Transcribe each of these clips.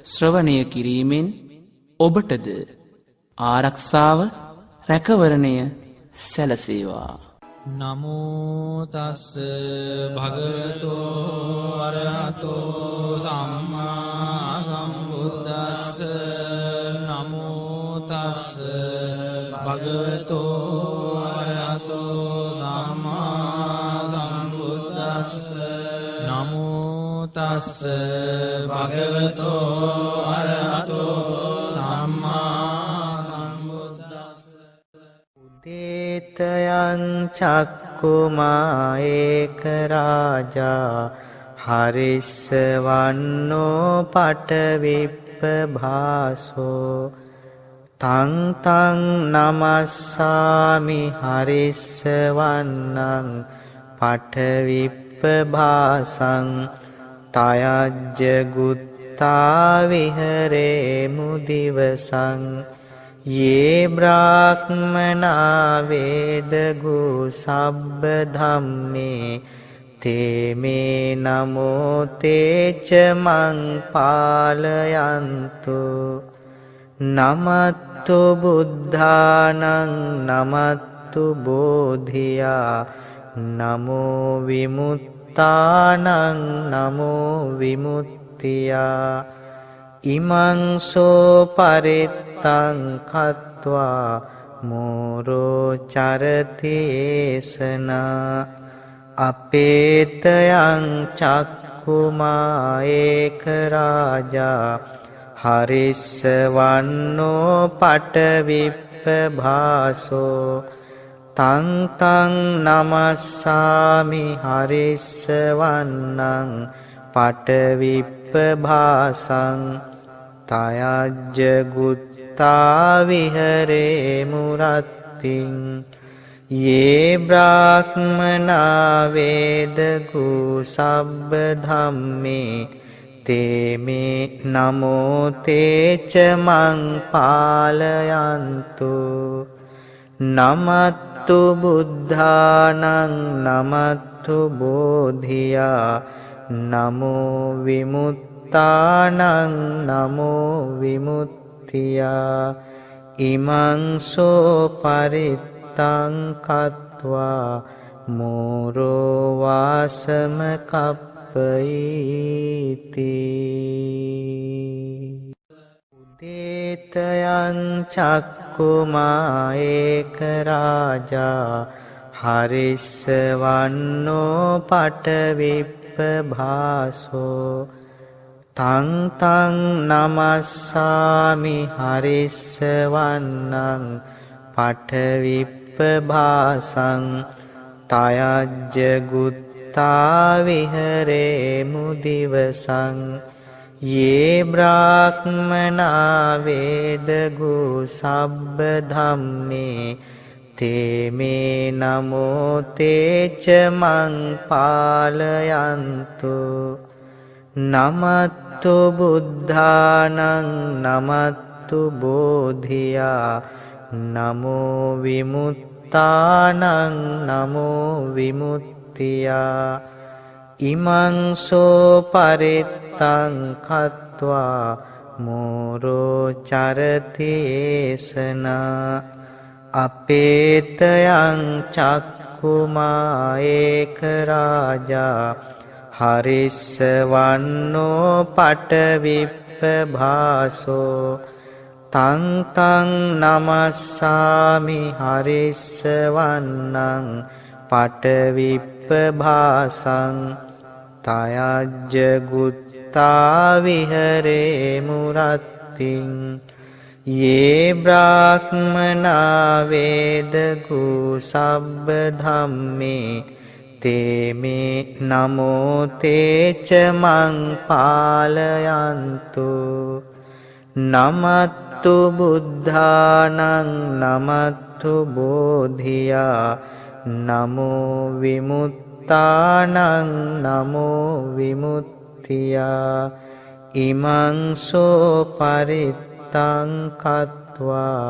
ශ්‍රවණය කිරීමෙන් ඔබටද ආරක්ෂාව රැකවරණය සැලසේවා. නමෝ තස්ස භගවතෝ අරහතෝ සම්මා සම්බුද්දස්ස. නමෝ තස්ස භගවතෝ අරහතෝ සම්මා සම්බුද්දස්ස. නමෝ තස්ස භගවතෝ අරහතෝ සම්මා සම්බුද්දස්ස. දේතයං චක්කුමා ඒක රාජා හරිස්සවන්නෝ පටවිප්පභාසෝ. තං තං නමස්සාමි හරිස්සවන්නං පටවිප්පභාසං. තයජ්ජ ගුත්තා විහරේ මුදිවසං. යේ බ්‍රාහ්මනා වේදගු සබ්බ ධම්මේ තේමේ නමෝ තේච මං පාලයන්තු. නමත්තු බුද්ධානං නමත්තු බෝධියා නමෝ විමුත්තානං නමෝ විමුත්තියා. ඉමං සෝ පරිත්තං කତ୍වා මෝරෝ චරතේසනා. අපේතයං චක්කුමා ඒක රාජා හරිස්සවන්නෝ පටවිප්පභාසෝ. තං තං නමස්සාමි හරිස්සවන්නං පටවිප්පභාසං. තයජ්ජ ගුත්තා විහරේ මුරත්තිං. යේ බ්‍රාහ්මනා වේදගු සබ්බ ධම්මේ තේමේ නමෝ තේච මං පාලයන්තු. නමත්තු බුද්ධානං නමත්තු බෝධියා නමෝ විමුත්තානං නමෝ විමුත්තියා. ඉමං සෝ පරිත්තං කତ୍වා මෝරෝ වාසම කප්පයිති. දේතයං චක්කුමා ඒක රාජා හරිස්සවන්නෝ පටවිප්පභාසෝ. තං තං නමස්සාමි හරිස්සවන්නං පටවිප්පභාසං. තයජ්ජ ගුත්තා විහරේ මුදිවසං. යේ බ්‍රාහ්මනා වේදගු සබ්බ ධම්මේ තේමේ නමෝ තේච මං පාලයන්තු. නමත්තු බුද්ධානං නමත්තු බෝධියා නමෝ විමුත්තානං නමෝ විමුත්තියා. ඉමං සෝ පරිත්තං කତ୍වා මෝරෝ චරතේසනා. අපේතයං චක්කුමා ඒක රාජා හරිස්සවන්නෝ පටවිප්පභාසෝ. තං තං නමස්සාමි හරිස්සවන්නං පටවිප්පභාසං. තයජ්ජ ගුත්තා විහරේ මුරත්තිං. යේ බ්‍රාහ්මනා වේදගු සබ්බ ධම්මේ තේමේ නමෝ තේච මං පාලයන්තු. නමත්තු බුද්ධානං නමත්තු බෝධියා නමෝ විමුත්තානං නමෝ විමුත්තියා. ඉමං සෝ පරිත්තං කତ୍වා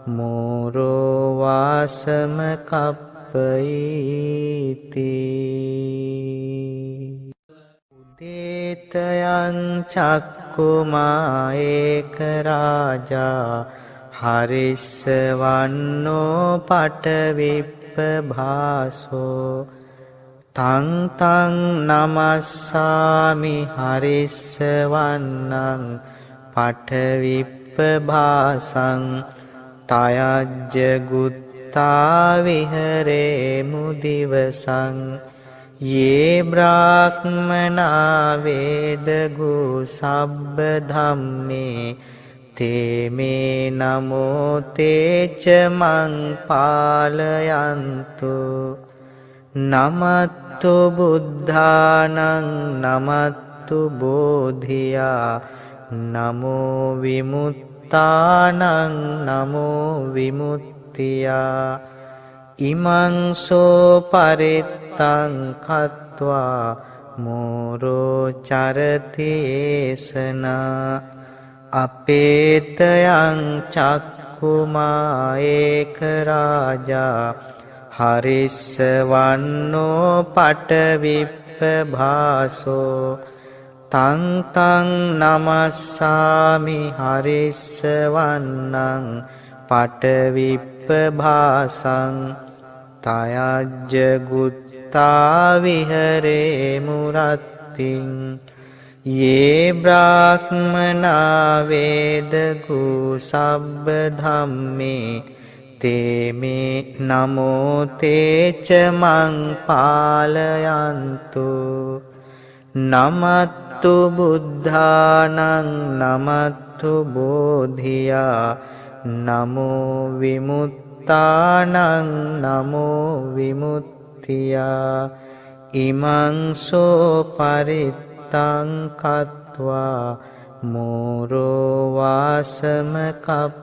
මෝරෝ වාසම කප්පයිති. දේතයං චක්කුමා ඒක රාජා හරිස්සවන්නෝ පටවිප්පභාසෝ තං තං නමස්සාමි හරිස්සවන්නං පටවිප්පභාසං තයජ්ජ ගුත්තා විහරේමු දිවසං යේ බ්‍රාහ්මනා වේදගු සබ්බ ධම්මේ තේ මේ නමෝ තේච මං පාලයන්තු නමත්තු බුද්ධානං නමත්තු බෝධියා නමෝ විමුත්තානං නමෝ විමුක්තියා ඉමං සෝ පරිත්තං කତ୍වා මෝරෝ චරති ඒසනා අපේතයං චක්කුමා ඒක රාජා හරිස්සවන්නෝ පටවිප්පභාසෝ තං තං නමස්සාමි හරිස්සවන්නං පටවිප්පභාසං තයජ්ජ ගුත්තා විහරේමු රත්තිං යේ බ්‍රාහ්මනා වේදගු සබ්බ ධම්මේ තේ මේ නමෝ තේච මං පාලයන්තු නමත්තු බුද්ධානං නමත්තු බෝධියා නමෝ විමුත්තානං නමෝ විමුක්තියා ඉමං සෝ පරිත්තං කତ୍වා මෝරෝ වාසම කප්පයිති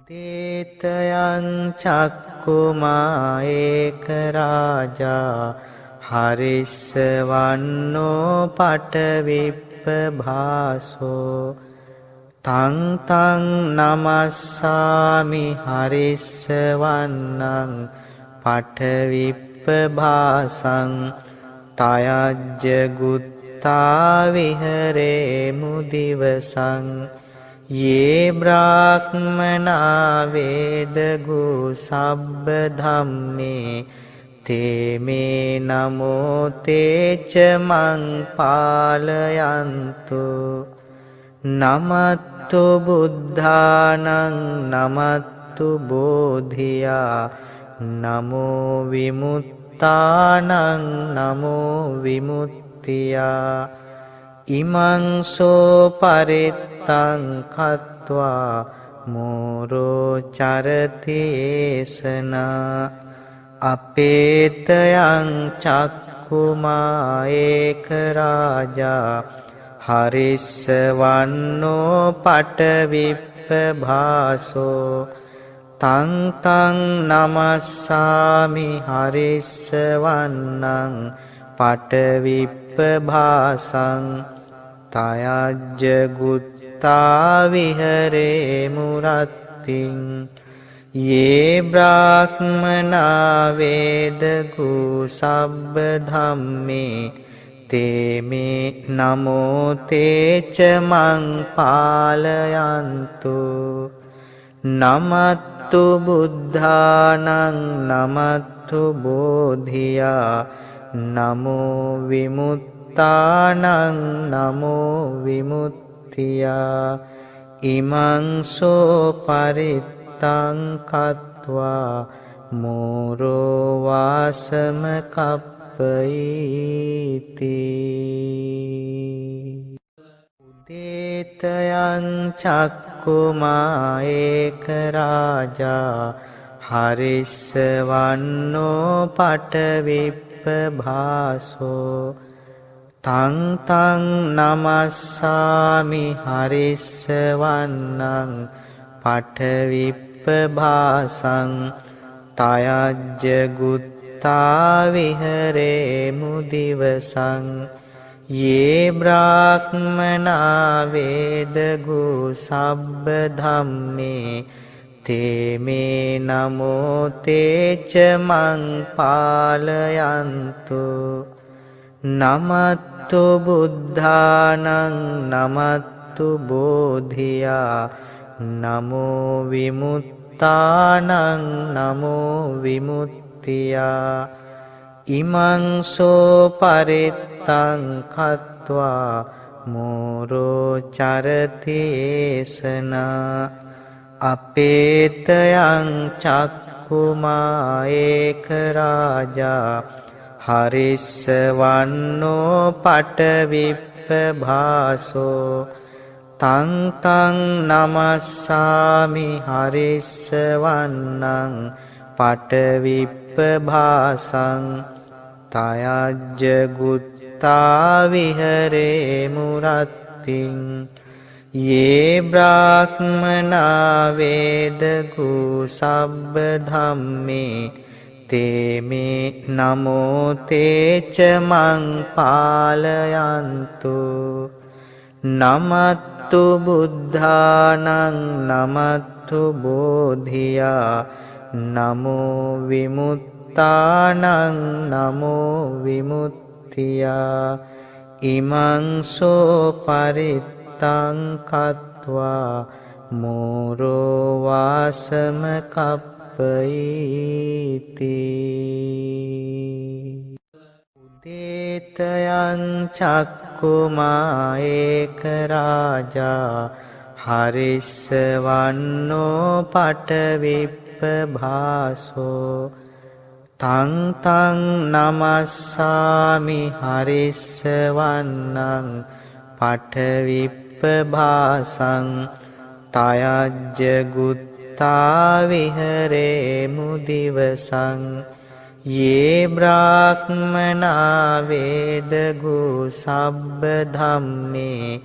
දේතයං චක්කුමා ඒක රාජා හරිස්සවන්නෝ පටවිප්පභාසෝ තං තං නමස්සාමි හරිස්සවන්නං පටවිප්පභාසං තයජ්ජ ගුත්තා විහරේමු දිවසං යේ බ්‍රාහ්මනා වේදගු සබ්බ ධම්මේ තේ මේ නමෝ තේච මං පාලයන්තු නමත්තු බුද්ධානං නමත්තු බෝධියා නමෝ විමුත්තානං නමෝ විමුක්තියා ඉමං සෝ පරිත්තං කତ୍වා මෝරෝ චරති ඒසනා අපේතයං චක්කුමා ඒක රාජා හරිස්සවන්නෝ පටවිප්පභාසෝ තං තං නමස්සාමි හරිස්සවන්නං පටවිප්පභාසං තයජ්ජ ගුත්තා විහරේමු රත්තිං යේ බ්‍රාහ්මනා වේදගු සබ්බ ධම්මේ තේ මේ නමෝ තේච මං පාලයන්තු නමත්තු බුද්ධානං නමත්තු බෝධියා නමෝ විමුත්තානං නමෝ විමුක්තියා ඉමං සෝ පරිත්තං කତ୍වා මෝරෝ වාසම කප්පයිති දේතයං චක්කුමා ඒක රාජා හරිස්සවන්නෝ පටවිප්පභාසෝ තං තං නමස්සාමි හරිස්සවන්නං පටවිප්පභාසං තයජ්ජ ගුත්තා විහරේමු දිවසං යේ බ්‍රාහ්මනා වේදගු සබ්බ ධම්මේ තේමේ නමෝ තේච මං පාලයන්තු නමත්තු බුද්ධානං නමත්තු බෝධියා නමෝ විමුත්තානං නමෝ විමුත්තියා ඉමං සෝ පරිත්තං කତ୍වා මෝරෝ චරතේසනා අපේතයං චක්කුමා ඒක රාජා හරිස්සවන්නෝ පටවිප්පභාසෝ තං තං නමස්සාමි හරිස්සවන්නං පටවිප්පභාසං තයජ්ජ ගුත්තා විහරේ මුරත්තිං යේ බ්‍රාහ්මනා වේදගු සබ්බ ධම්මේ තේමේ නමෝ තේච මං පාලයන්තු නමත්තු බුද්ධානං නමත්තු බෝධියා නමෝ විමුත්තානං නමෝ විමුත්තියා ඉමං සෝ පරිත්තං කତ୍වා මෝරෝ වාසම කප්පයිති උදේතයං චක්කුමා ඒක රාජා හරිස්සවන්නෝ පටවිප්පභාසෝ තං තං නමස්සාමි හරිස්සවන්නං පටවිප්පභාසං තයජ්ජ ගුත්තා විහරේ මුදිවසං යේ බ්‍රාහ්මනා වේදගු සබ්බ ධම්මේ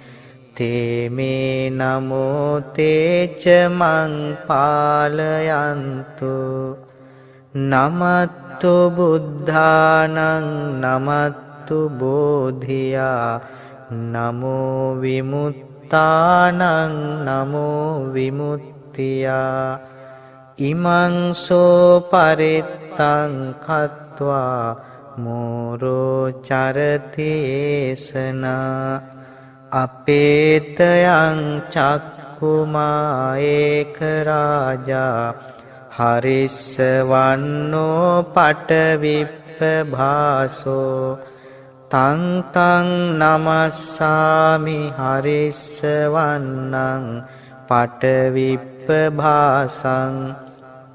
තේමේ නමෝ තේච මං පාලයන්තු නමත්තු බුද්ධානං නමත්තු බෝධියා නමෝ විමුත්තානං නමෝ විමුත්තියා ඉමං සෝ පරිත්තං කତ୍වා මෝරෝ චරතේසනා අපේතයං චක්කුමා ඒක රාජා හරිස්සවන්නෝ පටවිප්පභාසෝ තං තං නමස්සාමි හරිස්සවන්නං පටවිප්පභාසං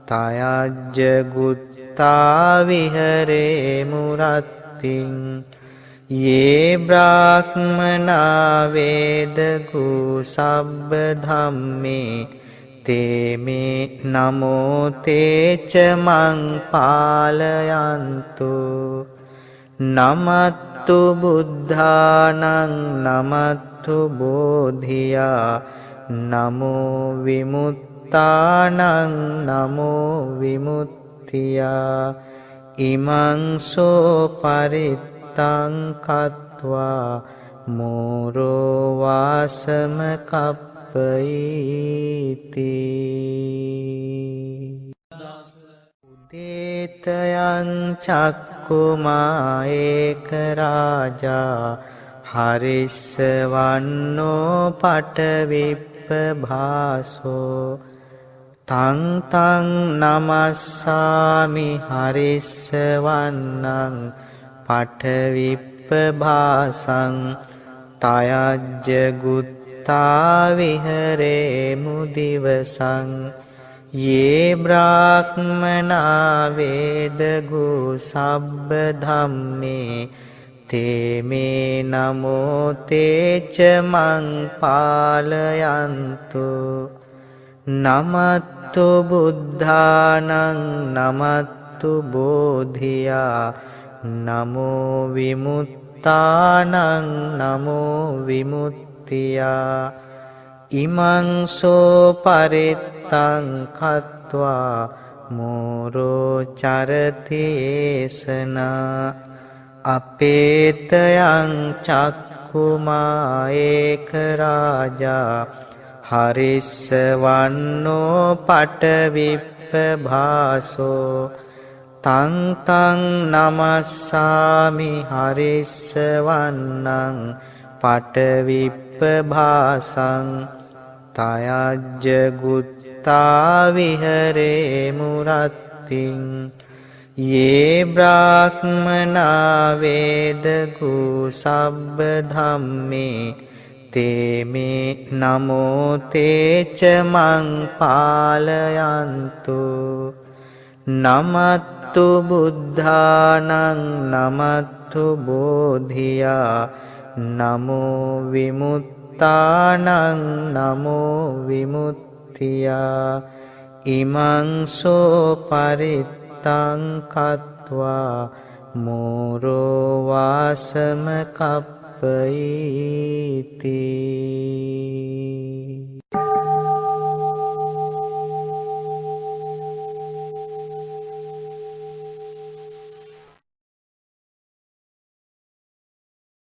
තයජ්ජ ගුත්තා විහරේ මුරත්තිං යේ බ්‍රාහ්මනා වේදගු සබ්බ ධම්මේ තේමේ නමෝ තේච මං පාලයන්තු නමත්තු බුද්ධානං නමත්තු බෝධියා නමෝ විමුත්තානං නමෝ විමුත්තියා ඉමං සෝ පරිත්තං කତ୍වා මෝරෝ වාසම කප්පයිති උදේතයං චක්කුමා ඒක රාජා හරිස්සවන්නෝ පටවිප්පභාසෝ තං තං නමස්සාමි හරිස්සවන්නං පටවිප්පභාසං තයජ්ජ ගුත්තා විහරේ මුදිවසං යේ බ්‍රාහ්මනා වේදගු සබ්බ ධම්මේ තේමේ නමෝ තේච මං පාලයන්තු නමත්තු බුද්ධානං නමත්තු බෝධියා නමෝ විමුත්තානං නමෝ විමුත්තියා ඉමං සෝ පරිත්තං කତ୍වා මෝරෝ චරතේසනා අපේතයං චක්කුමා ඒක රාජා හරිස්සවන්නෝ පටවිප්පභාසෝ තං තං නමස්සාමි හරිස්සවන්නං පටවිප්පභාසං තයජ්ජ ගුත්තා විහරේ මුරත්තිං යේ බ්‍රාහ්මනා වේදගු සබ්බ ධම්මේ තේමේ නමෝ තේච මං පාලයන්තු නමත්තු බුද්ධානං නමත්තු බෝධියා නමෝ විමුත්තානං නමෝ විමුත්තියා ඉමං සෝ පරිත්තං කତ୍වා මෝරෝ වාසම කප්පයිති